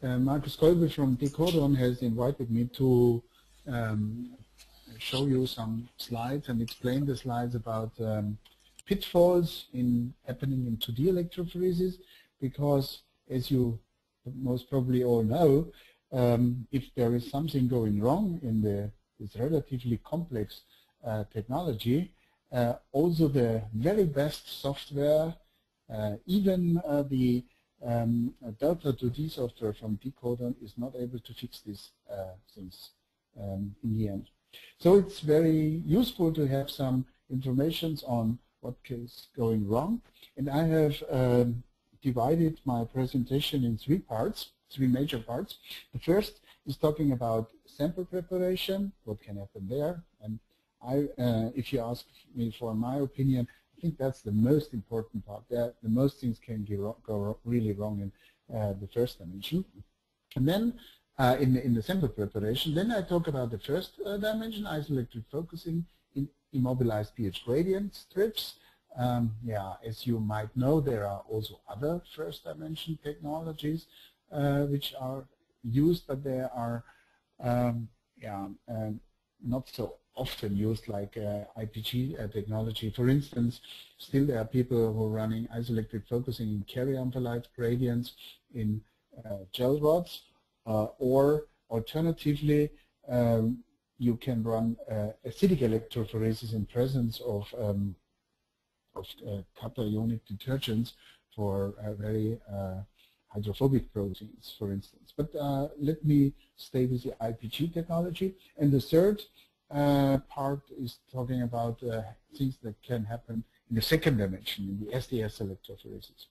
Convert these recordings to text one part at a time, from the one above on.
Markus Kolbe from Decodon has invited me to show you some slides and explain the slides about pitfalls happening in 2D electrophoresis, because as you most probably all know, if there is something going wrong in this relatively complex technology, also the very best software, even the Delta 2D software from Decodon, is not able to fix these things in the end. So it's very useful to have some information on what is going wrong. And I have divided my presentation in three major parts. The first is talking about sample preparation, what can happen there. And if you ask me for my opinion, I think that's the most important part. The most things can go really wrong in the first dimension. And then in the sample preparation, then I talk about the first dimension, isoelectric focusing in immobilized pH gradient strips. Yeah, as you might know, there are also other first dimension technologies which are used, but they are not so often used like IPG technology. For instance, still there are people who are running isoelectric focusing in carrier-amplified gradients in gel rods, or alternatively you can run acidic electrophoresis in presence of cationic detergents for very hydrophobic proteins, for instance. But let me stay with the IPG technology. And the third part is talking about things that can happen in the second dimension, in the SDS electrophoresis.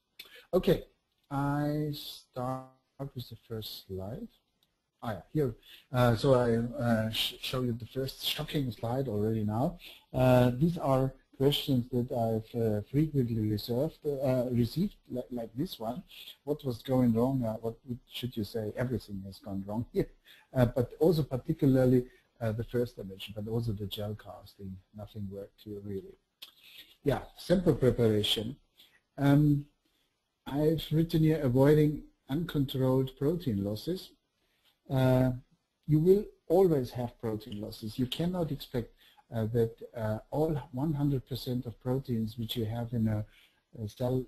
Okay, I start with the first slide. Ah, yeah, here. So I show you the first shocking slide already now. These are questions that I've frequently received, like this one. What was going wrong? What should you say? Everything has gone wrong here. But also particularly the first dimension, but also the gel casting. Nothing worked here really. Yeah, sample preparation. I've written here avoiding uncontrolled protein losses. You will always have protein losses. You cannot expect that all 100% of proteins which you have in a cell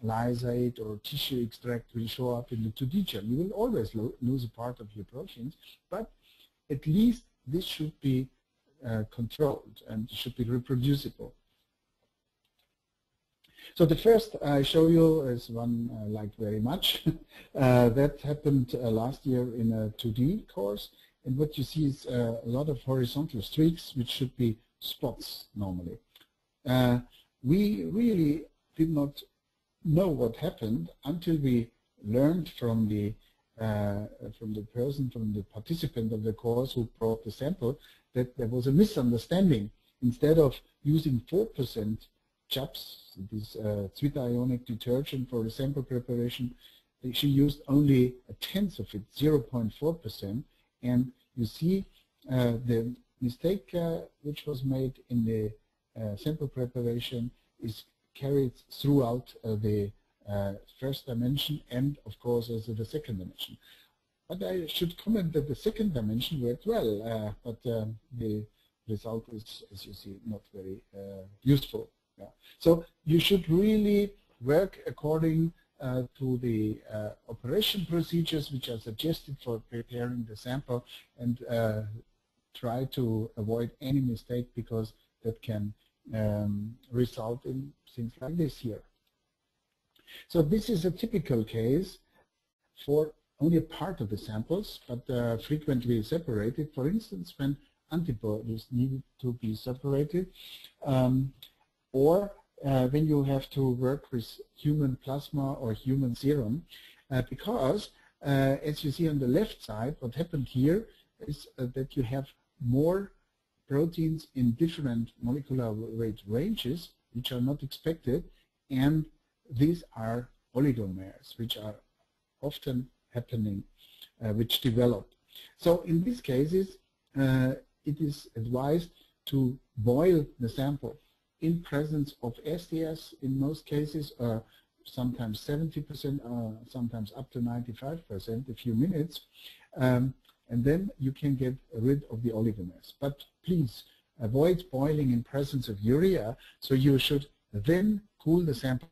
lysate or tissue extract will show up in the 2D gel. You will always lose a part of your proteins, but at least this should be controlled and should be reproducible. So the first I show you is one I like very much. That happened last year in a 2D course. And what you see is a lot of horizontal streaks, which should be spots normally. We really did not know what happened until we learned from the participant of the course who brought the sample, that there was a misunderstanding. Instead of using 4% CHAPS, this zwitterionic detergent for the sample preparation, she used only a tenth of it, 0.4%. And you see the mistake which was made in the sample preparation is carried throughout the first dimension and, of course, also the second dimension. But I should comment that the second dimension worked well, but the result is, as you see, not very useful. Yeah. So you should really work according to the operation procedures which are suggested for preparing the sample, and try to avoid any mistake, because that can result in things like this here. So this is a typical case for only a part of the samples, but frequently separated. For instance, when antibodies needed to be separated, or when you have to work with human plasma or human serum, because as you see on the left side, what happened here is that you have more proteins in different molecular weight ranges, which are not expected, and these are oligomers, which are often happening, which develop. So in these cases, it is advised to boil the sample in presence of SDS in most cases, sometimes 70%, sometimes up to 95%, a few minutes, and then you can get rid of the oligomers. But please avoid boiling in presence of urea, so you should then cool the sample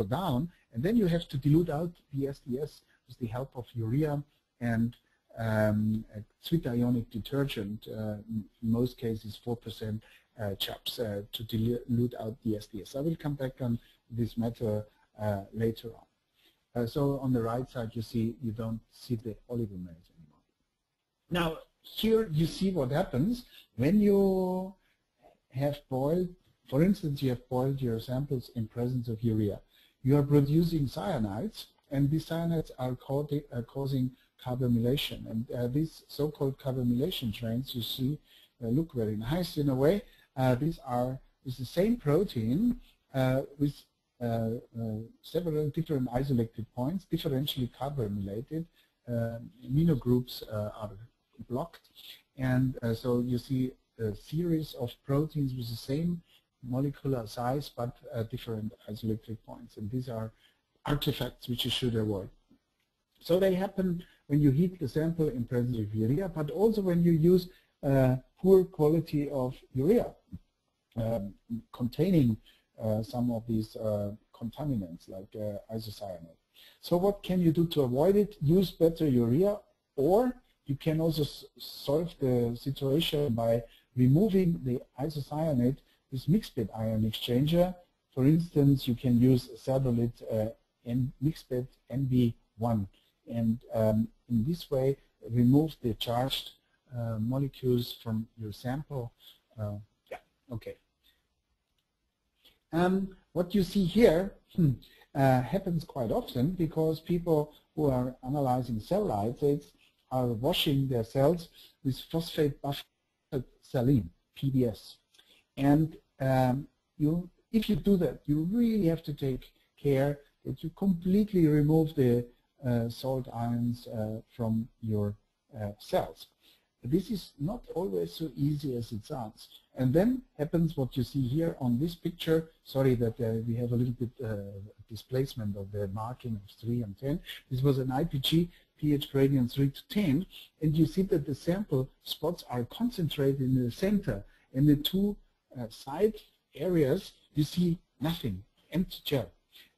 down, and then you have to dilute out the SDS with the help of urea and a sweet ionic detergent, in most cases 4% chaps, to dilute out the SDS. I will come back on this matter later on. So on the right side you don't see the oligomers anymore. Now here you see what happens when you have boiled, for instance, you have boiled your samples in presence of urea. You are producing cyanides, and these cyanides are causing carbamylation. And these so-called carbamylation trains you see look very nice in a way. These are the same protein with several different isoelectric points, differentially carbamylated. Amino groups are blocked, and so you see a series of proteins with the same molecular size but different isoelectric points, and these are artifacts which you should avoid. So they happen when you heat the sample in presence of urea, but also when you use poor quality of urea containing some of these contaminants like isocyanate. So what can you do to avoid it? Use better urea, or you can also solve the situation by removing the isocyanate with mixed bed ion exchanger. For instance, you can use Serdolit mixed bed NB1, and in this way remove the charged molecules from your sample. Yeah, okay. What you see here happens quite often because people who are analyzing cell lysates are washing their cells with phosphate buffered saline, PBS. And if you do that, you really have to take care that you completely remove the salt ions from your cells. This is not always so easy as it sounds. And then happens what you see here on this picture. Sorry that we have a little bit displacement of the marking of 3 and 10. This was an IPG pH gradient 3 to 10, and you see that the sample spots are concentrated in the center. In the two side areas, you see nothing, empty gel.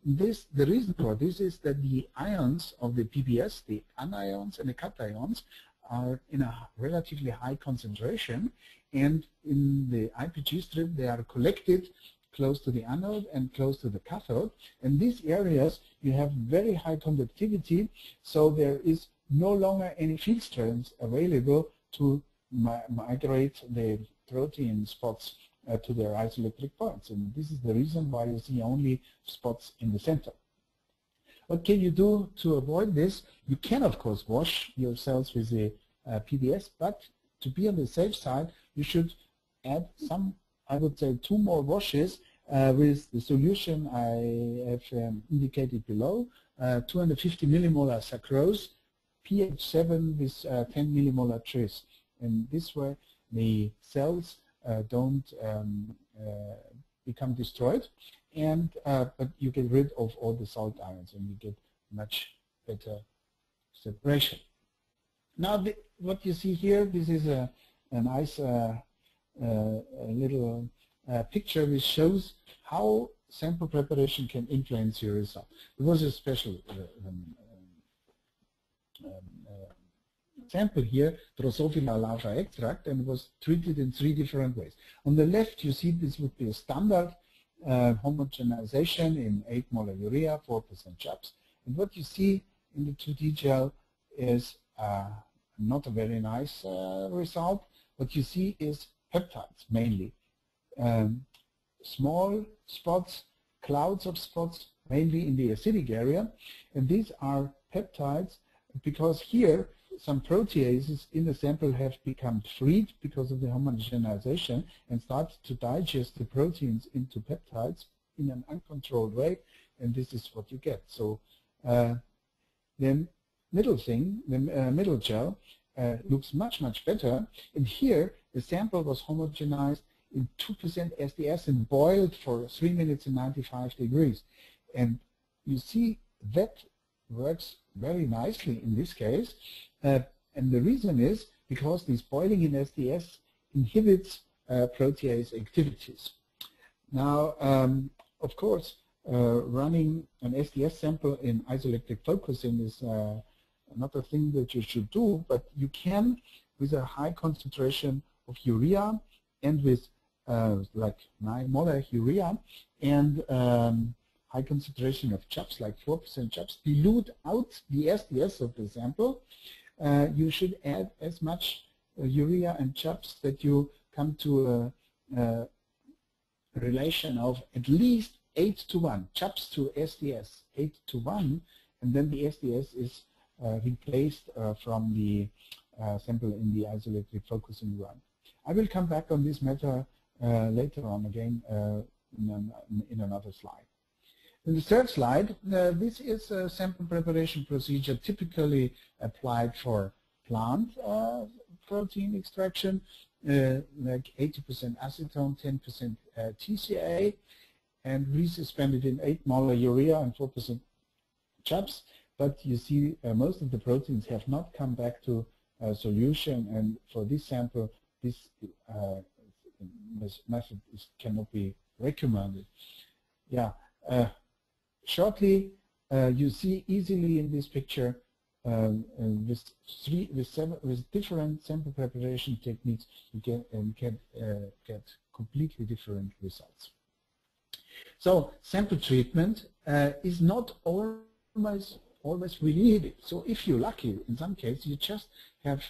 The reason for this is that the ions of the PBS, the anions and the cations, are in a relatively high concentration, and in the IPG strip they are collected close to the anode and close to the cathode. And these areas you have very high conductivity, so there is no longer any field strength available to migrate the protein spots to their isoelectric points. And this is the reason why you see only spots in the center. What can you do to avoid this? You can, of course, wash your cells with the PBS, but to be on the safe side, you should add some, I would say, 2 more washes with the solution I have indicated below, 250 millimolar sucrose, pH 7 with 10 millimolar tris. And this way, the cells don't become destroyed, and but you get rid of all the salt ions and you get much better separation. Now what you see here, this is a nice little picture which shows how sample preparation can influence your result. There was a special sample here, Drosophila larva extract, and it was treated in 3 different ways. On the left you see this would be a standard homogenization in 8 molar urea, 4% chaps. And what you see in the 2D gel is not a very nice result. What you see is peptides mainly. Small spots, clouds of spots, mainly in the acidic area. And these are peptides because here some proteases in the sample have become freed because of the homogenization and start to digest the proteins into peptides in an uncontrolled way, and this is what you get. So the middle thing, the middle gel, looks much, much better. And here the sample was homogenized in 2% SDS and boiled for 3 minutes and 95 degrees. And you see that works very nicely in this case. And the reason is because this boiling in SDS inhibits protease activities. Now, of course, running an SDS sample in isoelectric focusing is not a thing that you should do, but you can, with a high concentration of urea and with like 9 molar urea and high concentration of CHUPS, like 4% CHUPS, dilute out the SDS of the sample. You should add as much urea and CHUPS that you come to a relation of at least 8:1, CHUPS to SDS, 8:1, and then the SDS is replaced from the sample in the isoelectric focusing run. I will come back on this matter later on again in another slide. In the third slide, this is a sample preparation procedure typically applied for plant protein extraction, like 80% acetone, 10% TCA, and resuspended in 8 molar urea and 4% CHUPS. But you see most of the proteins have not come back to solution, and for this sample, this method cannot be recommended. Yeah. Shortly, you see easily in this picture with different sample preparation techniques, you get completely different results. So sample treatment is not always really needed. So if you're lucky, in some cases, you just have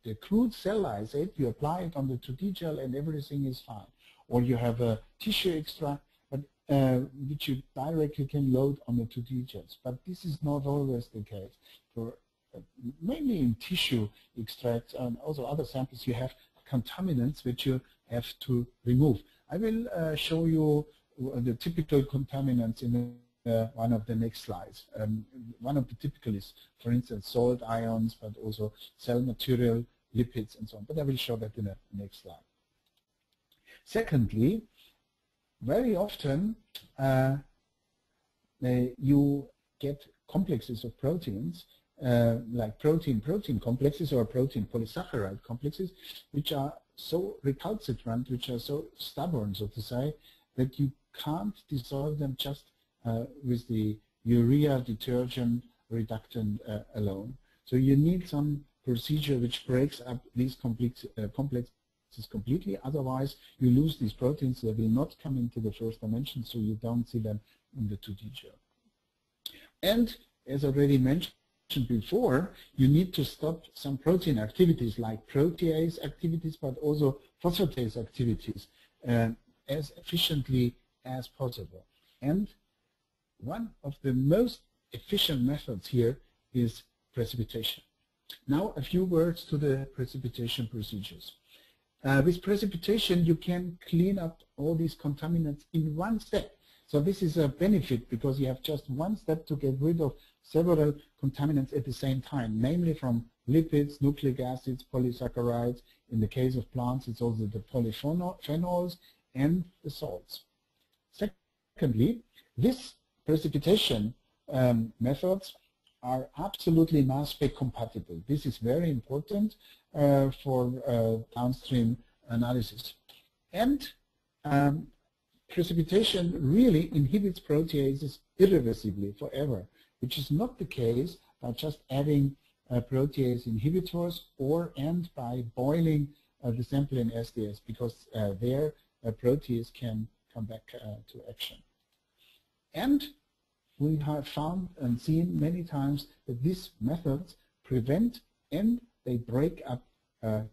the crude cell lysate, you apply it on the 2D gel and everything is fine. Or you have a tissue extract, which you directly can load on the 2D gels. But this is not always the case. For mainly in tissue extracts and also other samples, you have contaminants which you have to remove. I will show you the typical contaminants in one of the next slides. One of the typical is, for instance, salt ions, but also cell material, lipids, and so on. But I will show that in the next slide. Secondly, very often you get complexes of proteins, like protein-protein complexes or protein polysaccharide complexes, which are so recalcitrant, which are so stubborn, so to say, that you can't dissolve them just with the urea detergent reductant alone. So you need some procedure which breaks up these complexes completely. Otherwise, you lose these proteins. They will not come into the first dimension, so you don't see them in the 2D gel. And as already mentioned before, you need to stop some protein activities like protease activities, but also phosphatase activities as efficiently as possible. And one of the most efficient methods here is precipitation. Now a few words to the precipitation procedures. With precipitation, you can clean up all these contaminants in one step. So this is a benefit because you have just one step to get rid of several contaminants at the same time, namely from lipids, nucleic acids, polysaccharides. In the case of plants, it's also the polyphenols and the salts. Secondly, this precipitation methods are absolutely mass spec compatible. This is very important for downstream analysis. And precipitation really inhibits proteases irreversibly forever, which is not the case by just adding protease inhibitors and by boiling the sample in SDS, because there protease can come back to action. And we have found and seen many times that these methods prevent and they break up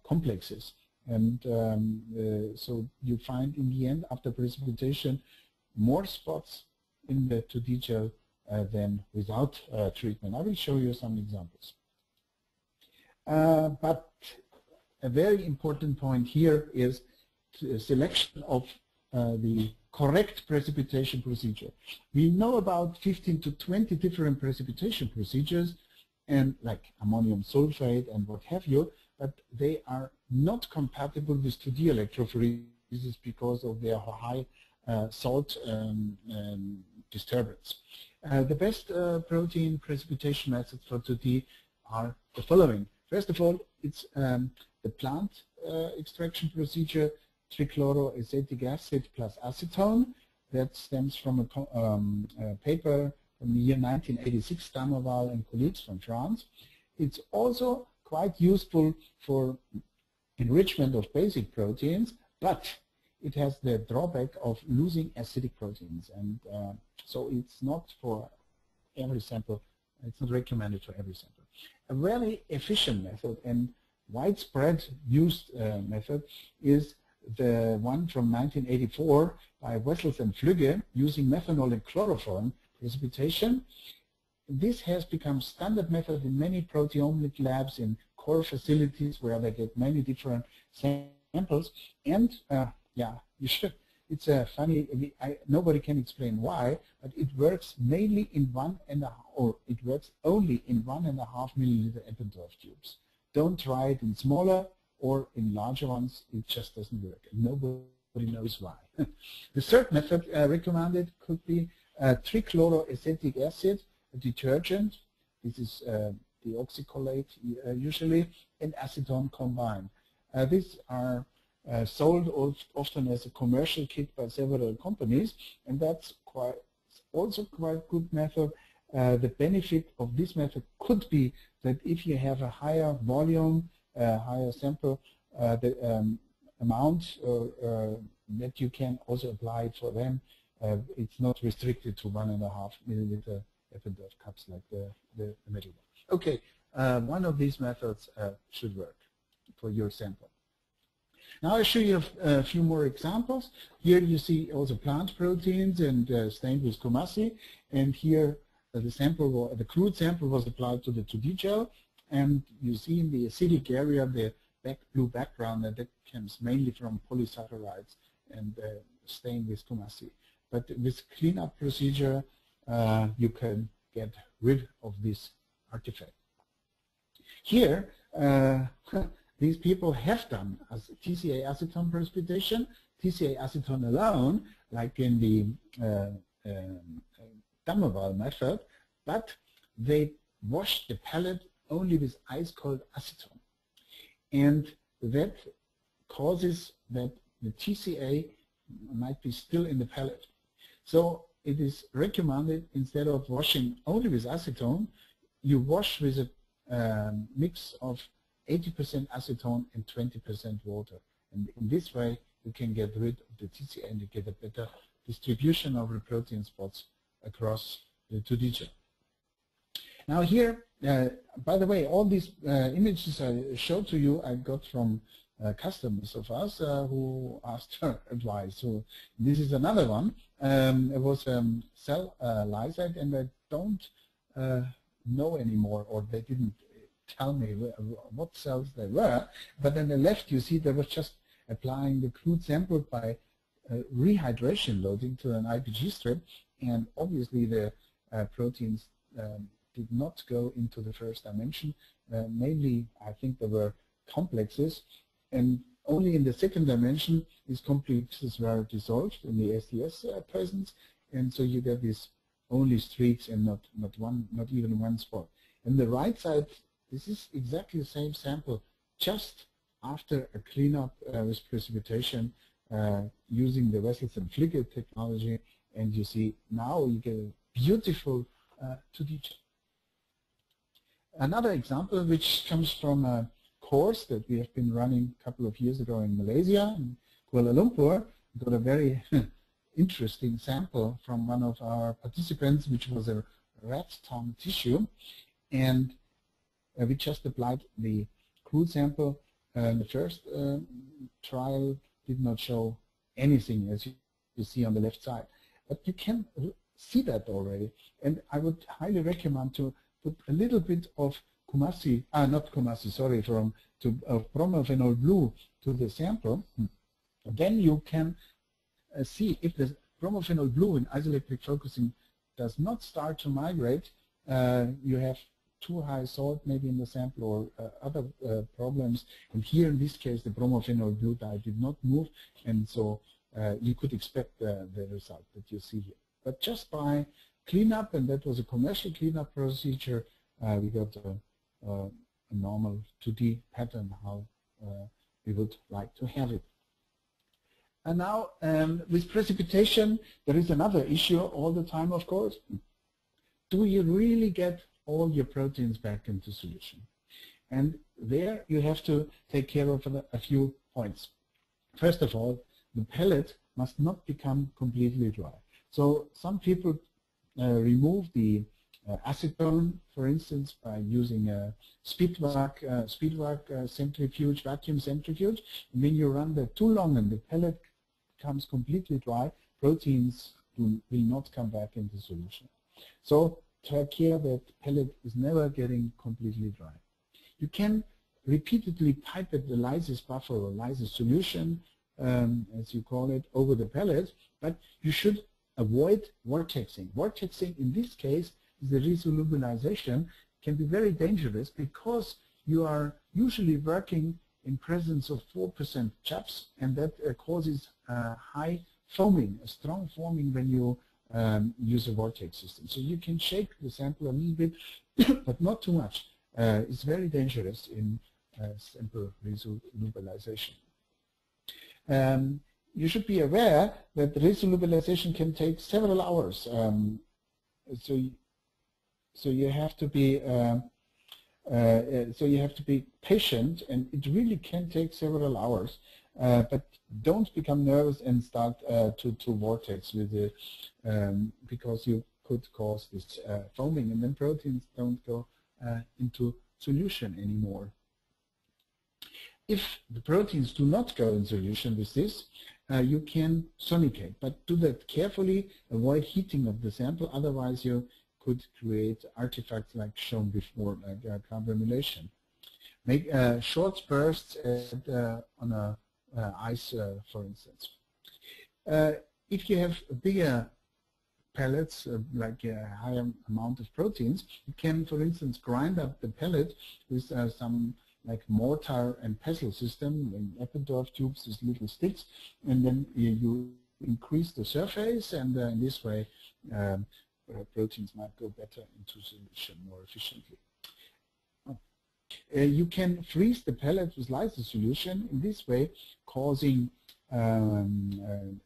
complexes. And so you find in the end, after precipitation, more spots in the 2D gel than without treatment. I will show you some examples. But a very important point here is selection of the correct precipitation procedure. We know about 15 to 20 different precipitation procedures, and like ammonium sulfate and what have you, but they are not compatible with 2D electrophoresis because of their high salt disturbance. The best protein precipitation methods for 2D are the following. First of all, it's the plant extraction procedure, trichloroacetic acid plus acetone. That stems from a paper from the year 1986, Damerval and colleagues from France. It's also quite useful for enrichment of basic proteins, but it has the drawback of losing acidic proteins, and so it's not for every sample. It's not recommended for every sample. A very efficient method and widespread used method is the one from 1984 by Wessels and Flügge using methanol and chloroform precipitation. This has become standard method in many proteomic labs in core facilities where they get many different samples. And yeah, you should. It's funny. Nobody can explain why, but it works mainly in it works only in 1.5 milliliter Eppendorf tubes. Don't try it in smaller or in larger ones. It just doesn't work, and nobody knows why. The third method recommended could be trichloroacetic acid, a detergent. This is the oxycolate usually, and acetone combined. These are sold often as a commercial kit by several companies, and that's also quite good method. The benefit of this method could be that if you have a higher volume, higher sample, the amount that you can also apply for them, it's not restricted to 1.5 milliliter Eppendorf cups like the middle one. Okay, one of these methods should work for your sample. Now I'll show you a few more examples. Here you see also plant proteins and stained with Coomassie, and here the crude sample was applied to the 2D gel, and you see in the acidic area the blue background, and that comes mainly from polysaccharides and stained with Coomassie. But with cleanup procedure, you can get rid of this artifact. Here, these people have done as TCA acetone precipitation, TCA acetone alone, like in the Damerval method, but they washed the pellet only with ice-cold acetone. And that causes that the TCA might be still in the pellet. So it is recommended, instead of washing only with acetone, you wash with a mix of 80% acetone and 20% water. And in this way, you can get rid of the TCA and you get a better distribution of the protein spots across the 2D gel. Now here, by the way, all these images I showed to you I got from customers of us who asked for advice. So this is another one. It was cell lysate, and I don't know anymore, or they didn't tell me what cells they were. But on the left, you see they were just applying the crude sample by rehydration loading to an IPG strip, and obviously the proteins did not go into the first dimension. Mainly, I think there were complexes, and only in the second dimension these complexes were dissolved in the SDS presence, and so you get these only streaks and not even one spot. And the right side, this is exactly the same sample, just after a cleanup with precipitation using the Wessels and Flügge technology, and you see now you get a beautiful 2D gel. Another example, which comes from a course that we have been running a couple of years ago in Malaysia, in Kuala Lumpur, we got a very interesting sample from one of our participants, which was a rat tongue tissue, and we just applied the crude sample. The first trial did not show anything, as you see on the left side, but you can see that already, and I would highly recommend to put a little bit of Coomassie, not Coomassie, sorry, bromophenol blue to the sample. Then you can see if the bromophenol blue in isoelectric focusing does not start to migrate, you have too high salt maybe in the sample, or other problems. And here in this case the bromophenol blue dye did not move, and so you could expect the result that you see here. But just by cleanup, and that was a commercial cleanup procedure, we got a normal 2D pattern how we would like to have it. And now with precipitation, there is another issue all the time, of course. Do you really get all your proteins back into solution? And there you have to take care of a few points. First of all, the pellet must not become completely dry. So some people remove the acetone, for instance, by using a speedwalk centrifuge, vacuum centrifuge. And when you run that too long and the pellet becomes completely dry, proteins will not come back into solution. So take care that pellet is never getting completely dry. You can repeatedly pipette the lysis buffer or lysis solution, as you call it, over the pellet, but you should avoid vortexing. Vortexing in this case is the resolubilization, can be very dangerous because you are usually working in presence of 4% chaps, and that causes high foaming, a strong foaming when you use a vortex system. So you can shake the sample a little bit, but not too much. It's very dangerous in sample resolubilization. You should be aware that the resolubilization can take several hours. So you have to be patient, and it really can take several hours. But don't become nervous and start to vortex with it, because you could cause this foaming, and then proteins don't go into solution anymore. If the proteins do not go in solution with this, you can sonicate, but do that carefully. Avoid heating of the sample, otherwise you could create artifacts like shown before, like carbonylation. Make short bursts on a ice, for instance. If you have bigger pellets, like a higher amount of proteins, you can, for instance, grind up the pellet with some like mortar and pestle system, in Eppendorf tubes, these little sticks, and then you increase the surface, and in this way proteins might go better into solution more efficiently. You can freeze the pellet with lysis solution in this way, causing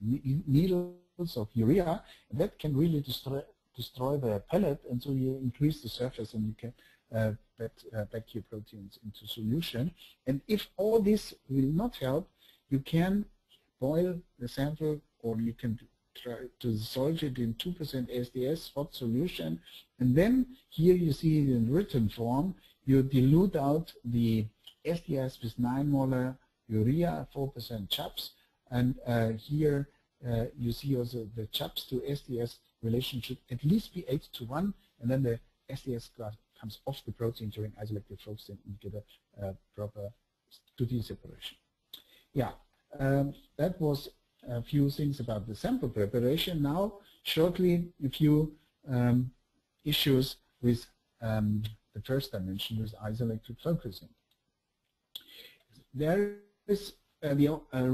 needles of urea, and that can really destroy the pellet, and so you increase the surface and you can back your proteins into solution. And if all this will not help, you can boil the sample, or you can try to dissolve it in 2% SDS hot solution, and then here you see it in written form. You dilute out the SDS with 9 molar urea, 4% chaps, and here you see also the chaps to SDS relation should at least be 8:1, and then the SDS comes off the protein during isoelectric focusing and you get a proper 2D separation. Yeah, that was a few things about the sample preparation. Now, shortly, a few issues with the first dimension, with isoelectric focusing. There is a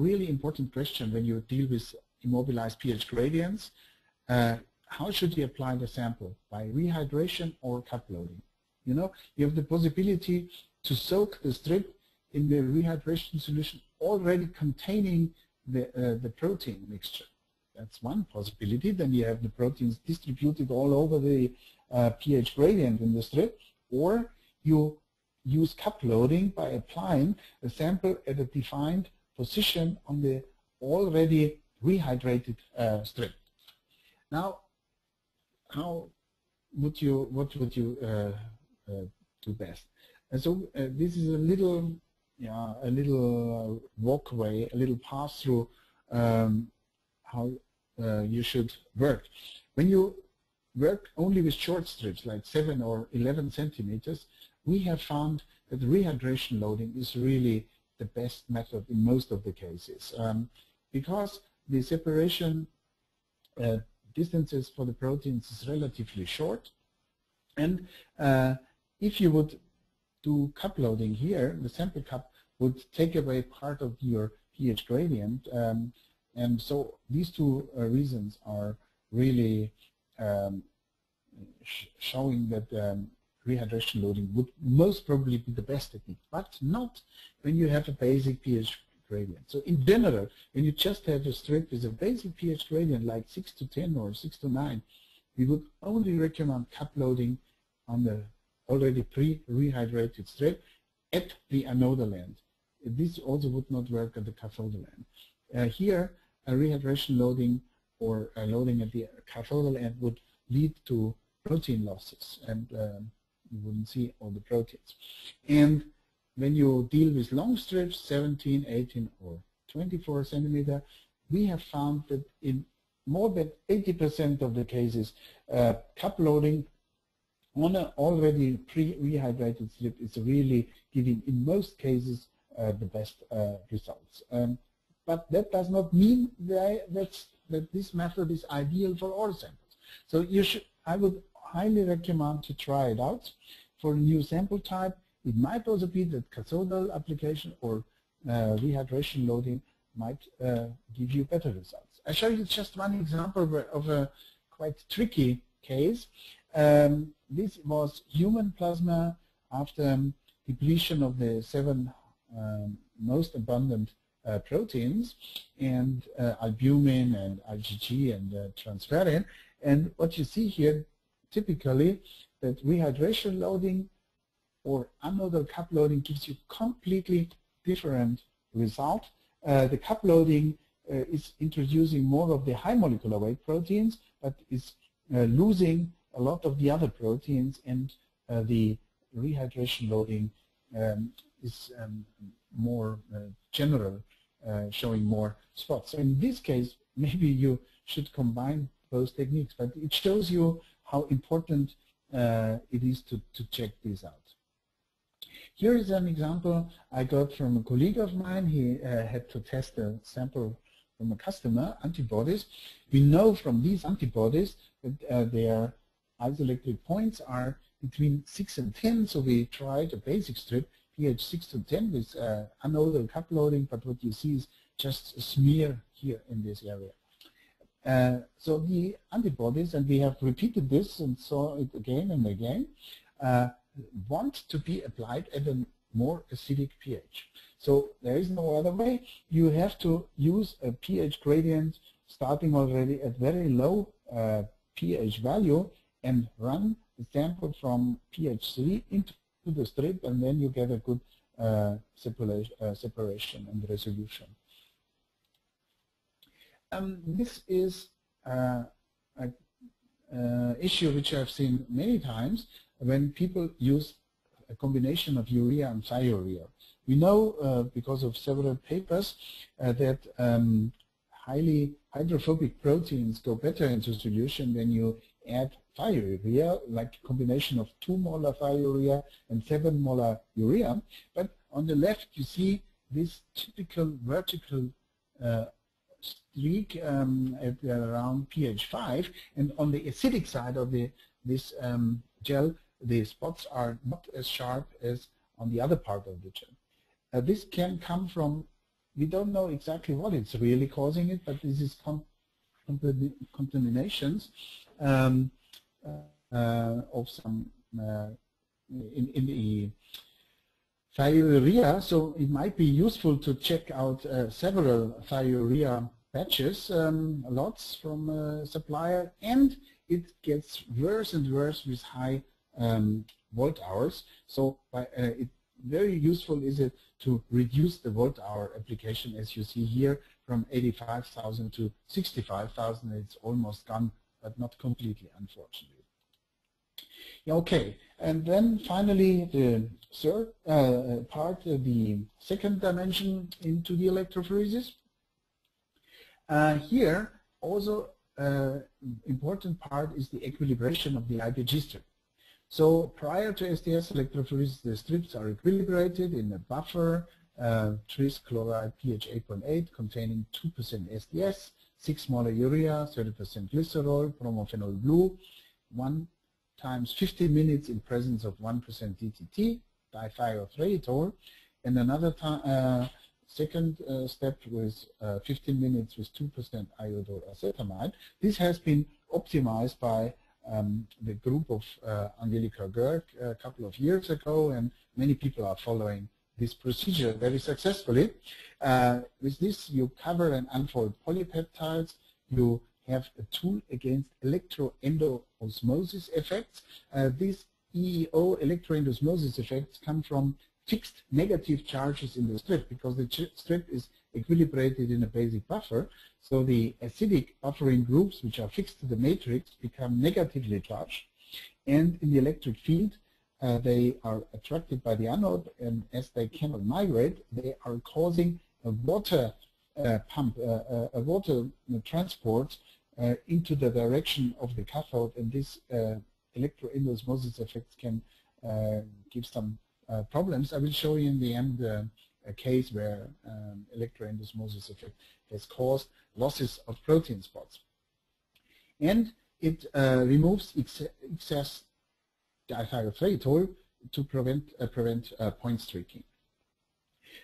really important question when you deal with immobilized pH gradients. How should you apply the sample? By rehydration or cup loading? You know, you have the possibility to soak the strip in the rehydration solution already containing the protein mixture. That's one possibility. Then you have the proteins distributed all over the pH gradient in the strip, or you use cup loading by applying the sample at a defined position on the already rehydrated strip. Now, what would you do best? And so this is a little walkway, a little pass through how you should work. When you work only with short strips, like 7 or 11 centimeters, we have found that rehydration loading is really the best method in most of the cases, because the separation distances for the proteins is relatively short, and if you would do cup loading here, the sample cup would take away part of your pH gradient, and so these two reasons are really showing that rehydration loading would most probably be the best technique, but not when you have a basic pH gradient. So in general, when you just have a strip with a basic pH gradient like 6 to 10 or 6 to 9, we would only recommend cup loading on the already pre-rehydrated strip at the anodal end. This also would not work at the cathodal end. Here, a rehydration loading or a loading at the cathodal end would lead to protein losses, and you wouldn't see all the proteins. And when you deal with long strips, 17, 18, or 24 centimeter, we have found that in more than 80% of the cases, cup loading on an already pre-rehydrated strip is really giving, in most cases, the best results. But that does not mean that this method is ideal for all samples. So I would highly recommend to try it out for a new sample type. It might also be that cathodal application or rehydration loading might give you better results. I show you just one example of a quite tricky case. This was human plasma after depletion of the 7 most abundant proteins, and albumin and IgG and transferrin. And what you see here, typically, that rehydration loading or anodal cup loading gives you completely different result. The cup loading is introducing more of the high molecular weight proteins, but is losing a lot of the other proteins, and the rehydration loading is more general, showing more spots. So in this case, maybe you should combine those techniques, but it shows you how important it is to check this out. Here is an example I got from a colleague of mine. He had to test a sample from a customer, antibodies. We know from these antibodies that their isoelectric points are between 6 and 10, so we tried a basic strip, pH 6 to 10 with anodal cup loading, but what you see is just a smear here in this area. So the antibodies, and we have repeated this and saw it again and again, want to be applied at a more acidic pH. So there is no other way. You have to use a pH gradient starting already at very low pH value and run the sample from pH 3 into the strip, and then you get a good separation and resolution. This is an issue which I've seen many times when people use a combination of urea and thiourea. We know because of several papers that highly hydrophobic proteins go better into solution when you add thiourea, like a combination of 2 molar thiourea and 7 molar urea. But on the left you see this typical vertical streak at around pH 5, and on the acidic side of this gel, the spots are not as sharp as on the other part of the gel. This can come from, we don't know exactly what it's really causing it, but this is contaminations of some in the thiourea. So it might be useful to check out several thiourea batches, lots from a supplier, and it gets worse and worse with high volt hours. So very useful is it to reduce the volt hour application, as you see here, from 85,000 to 65,000. It's almost gone, but not completely, unfortunately. Okay, and then finally the third part, the second dimension into the electrophoresis. Here also important part is the equilibration of the IPG strip. So prior to SDS electrophoresis, the strips are equilibrated in a buffer, tris chloride pH 8.8 containing 2% SDS, 6 molar urea, 30% glycerol, bromophenol blue, 1 times 15 minutes in presence of 1% DTT, dithiothiazole, and another second step with 15 minutes with 2% iodoacetamide. This has been optimized by the group of Angelika Görg a couple of years ago, and many people are following this procedure very successfully. With this, you cover and unfold polypeptides. You have a tool against electroendoosmosis effects. These EEO, electroendoosmosis effects, come from fixed negative charges in the strip, because the strip is equilibrated in a basic buffer. So the acidic buffering groups, which are fixed to the matrix, become negatively charged. And in the electric field, they are attracted by the anode, and as they cannot migrate, they are causing a water pump, a water transport into the direction of the cathode, and this electroendoosmosis effects can give some problems. I will show you in the end a case where electroendoosmosis effect has caused losses of protein spots. And it removes excess dithiothiazole to prevent point streaking.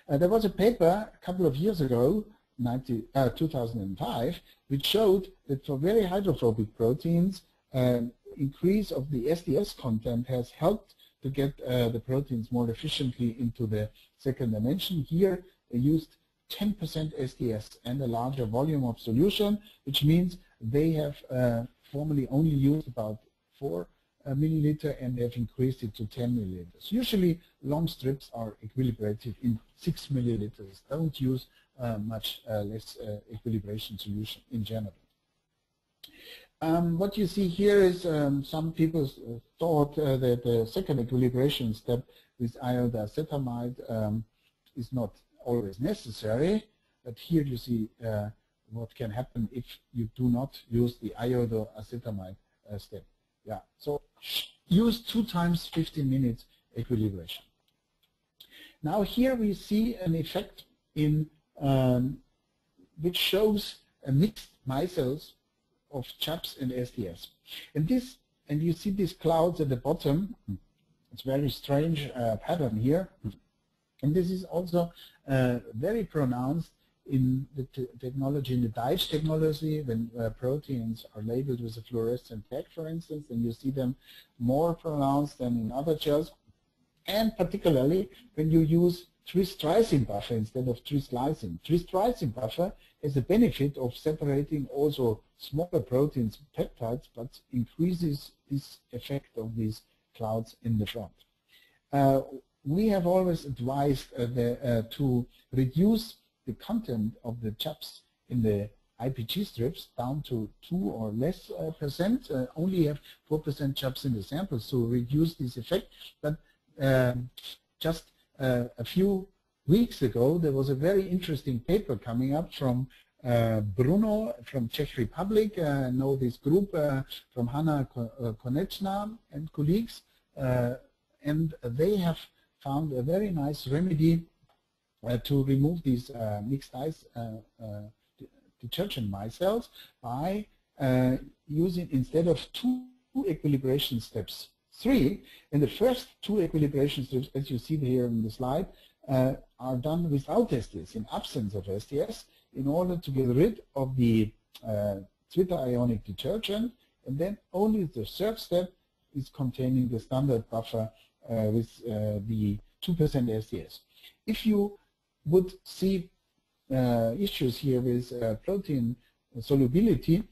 There was a paper a couple of years ago, 2005, which showed that for very hydrophobic proteins, increase of the SDS content has helped to get the proteins more efficiently into the second dimension. Here they used 10% SDS and a larger volume of solution, which means they have formerly only used about 4 milliliter, and they've increased it to 10 milliliters. Usually long strips are equilibrated in 6 milliliters. Don't use much less equilibration solution in general. What you see here is some people thought that the second equilibration step with iodoacetamide is not always necessary, but here you see what can happen if you do not use the iodoacetamide step. Yeah, so use 2 times 15 minutes equilibration. Now here we see an effect in which shows a mixed micelles of CHAPS and SDS. And you see these clouds at the bottom. It's very strange pattern here. And this is also very pronounced in the technology, in the Deutsch technology, when proteins are labeled with a fluorescent tag, for instance, and you see them more pronounced than in other gels. And particularly when you use tris-trisine buffer instead of tris-lysine. Tris-trisine buffer has the benefit of separating also smaller proteins, peptides, but increases this effect of these clouds in the front. We have always advised to reduce the content of the CHAPS in the IPG strips down to 2 or less percent. Only have 4% CHAPS in the sample, so reduce this effect. But just a few weeks ago, there was a very interesting paper coming up from Bruno from Czech Republic. I know this group from Hanna Konečná and colleagues, and they have found a very nice remedy to remove these mixed ice detergent micelles by using, instead of 2 equilibration steps, 3. And the first 2 equilibration steps, as you see here in the slide, are done without SDS, in absence of SDS, in order to get rid of the zwitterionic detergent, and then only the third step is containing the standard buffer with the 2% SDS. If you would see issues here with protein solubility,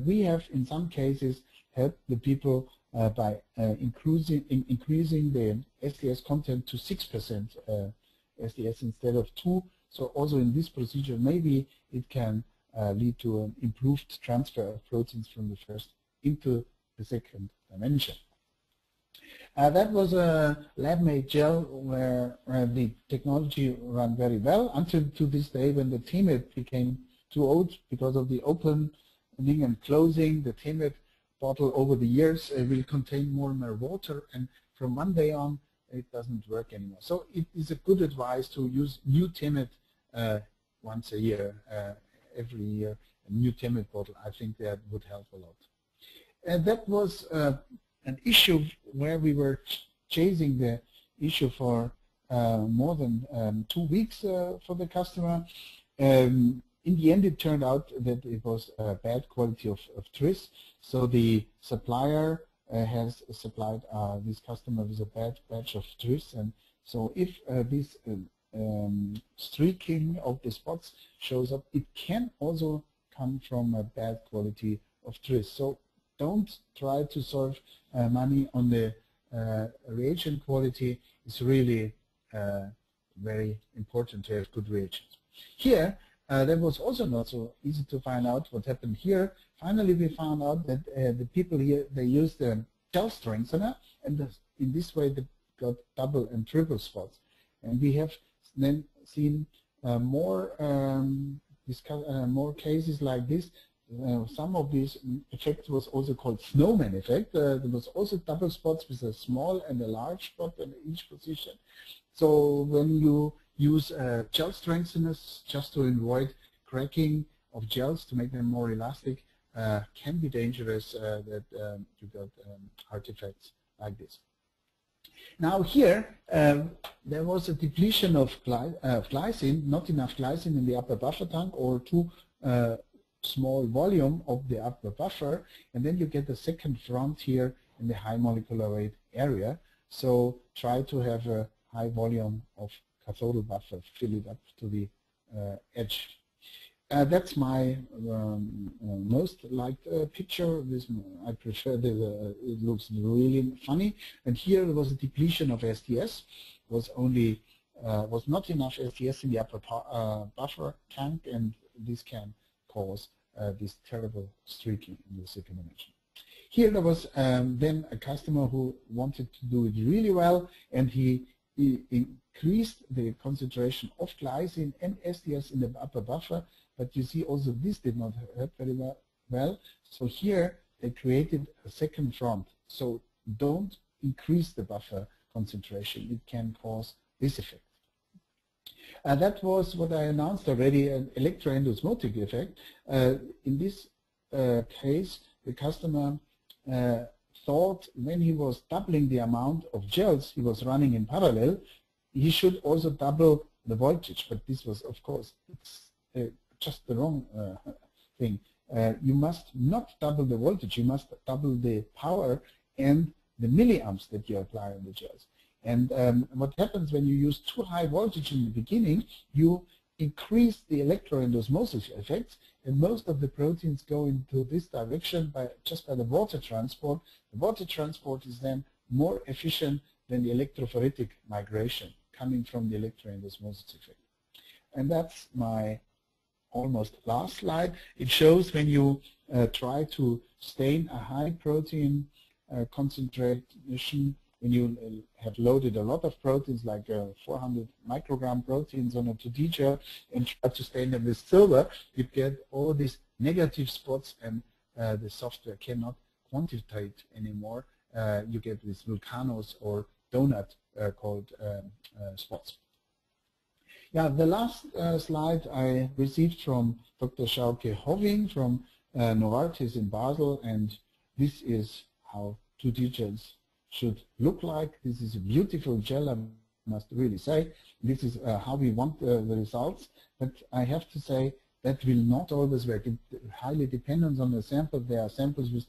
we have in some cases helped the people by increasing the SDS content to 6% SDS instead of 2. So also in this procedure, maybe it can lead to an improved transfer of proteins from the first into the second dimension. That was a lab-made gel where the technology ran very well until to this day, when the TMIP became too old because of the opening and closing. The TMIP bottle over the years will contain more and more water, and from one day on it doesn't work anymore. So it is a good advice to use new TMIP once a year, every year, a new TMIP bottle. I think that would help a lot. And that was an issue where we were chasing the issue for more than 2 weeks for the customer. In the end, it turned out that it was a bad quality of tris, so the supplier has supplied this customer with a bad batch of tris, and so if this streaking of the spots shows up, it can also come from a bad quality of tris. So don't try to save money on the reagent quality. It's really very important to have good reagents. Here, that was also not so easy to find out what happened here. Finally, we found out that the people here, they used the gel strengthener, and in this way they got double and triple spots. And we have then seen more cases like this. Some of these effects was also called snowman effect. There was also double spots with a small and a large spot in each position. So when you use gel strengtheners just to avoid cracking of gels to make them more elastic, can be dangerous that you got artifacts like this. Now here, there was a depletion of glycine, not enough glycine in the upper buffer tank, or too small volume of the upper buffer, and then you get a second front here in the high molecular weight area. So try to have a high volume of cathodal buffer, fill it up to the edge. That's my most liked picture. This I prefer. It looks really funny. And here there was a depletion of STS. Was not enough STS in the upper buffer tank, and this can cause this terrible streaking in the second dimension. Here there was then a customer who wanted to do it really well, and he increased the concentration of glycine and STS in the upper buffer, but you see also this did not help very well. So here they created a second front. So don't increase the buffer concentration. It can cause this effect. That was what I announced already, an electroendosmotic effect. In this case, the customer thought when he was doubling the amount of gels he was running in parallel, he should also double the voltage. But this was, of course, just the wrong thing. You must not double the voltage. You must double the power and the milliamps that you apply on the gels. And what happens when you use too high voltage in the beginning, you increase the electroendosmosis effects, and most of the proteins go into this direction just by the water transport. The water transport is then more efficient than the electrophoretic migration coming from the electroendosmosis effect. And that's my almost last slide. It shows when you try to stain a high protein concentration, when you have loaded a lot of proteins, like 400 microgram proteins on a 2D gel, and try to stain them with silver, you get all these negative spots, and the software cannot quantitate anymore. You get these volcanoes or donut called spots. Yeah, the last slide I received from Dr. Schauke Hoving from Novartis in Basel, and this is how 2D gels should look like. This is a beautiful gel, I must really say. This is how we want the results, but I have to say that will not always work. It highly depends on the sample. There are samples with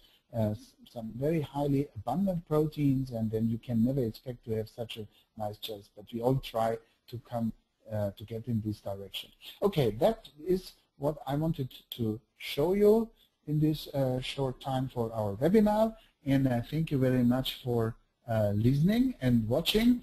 some very highly abundant proteins, and then you can never expect to have such a nice gels, but we all try to come to get in this direction. Okay, that is what I wanted to show you in this short time for our webinar, and thank you very much for listening and watching.